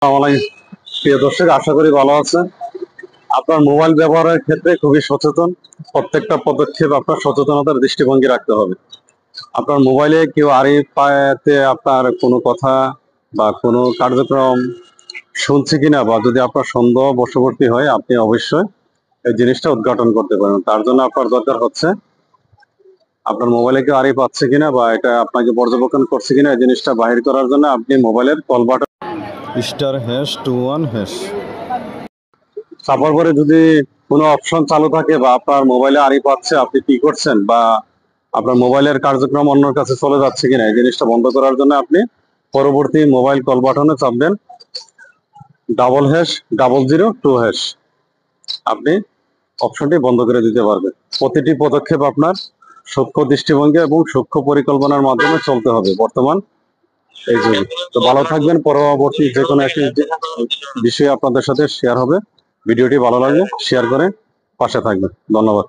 আমার প্রিয় দর্শক, আশা করি ভালো আছেন। আপনার মোবাইল ব্যবহারের ক্ষেত্রে খুবই সচেতন। প্রত্যেকটা পদক্ষেপ আপনার সচেতনতার দৃষ্টিভঙ্গি রাখতে হবে। আপনার মোবাইলে কেউ আড়ি পাতে আপনার কোনো কথা বা কোনো কার্যক্রম শুনছে কিনা, বা যদি আপনার সন্দেহ বশবর্তী হয়, আপনি অবশ্যই এই জিনিসটা উদ্ঘাটন করতে পারেন। তার জন্য আপনার দরকার হচ্ছে আপনার মোবাইলে কেউ আড়ি পাচ্ছে কিনা বা এটা আপনাকে পর্যবেক্ষণ করছে কিনা, এই জিনিসটা বাহির করার জন্য আপনি মোবাইলের কল বাটন *#21# চাপার পরে যদি কোনো অপশন চালু থাকে বা আপনার মোবাইলে আড়ি পাচ্ছে, আপনি কি করছেন, বা আপনার মোবাইলের কার্যক্রম অন্যের কাছে চলে যাচ্ছে কিনা, এই জিনিসটা বন্ধ করার জন্য আপনি পরবর্তী মোবাইল কল বাটনে চাপবেন *0002#। আপনি অপশনটি বন্ধ করে দিতে পারবেন। প্রতিটি পদক্ষেপ আপনার সূক্ষ্ম দৃষ্টিভঙ্গি এবং সূক্ষ্ম পরিকল্পনার মাধ্যমে চলতে হবে বর্তমান এই যুগে। তো ভালো থাকবেন। পরবর্তী যে কোনো একটি বিষয় আপনাদের সাথে শেয়ার হবে। ভিডিওটি ভালো লাগলে শেয়ার করে পাশে থাকবেন। ধন্যবাদ।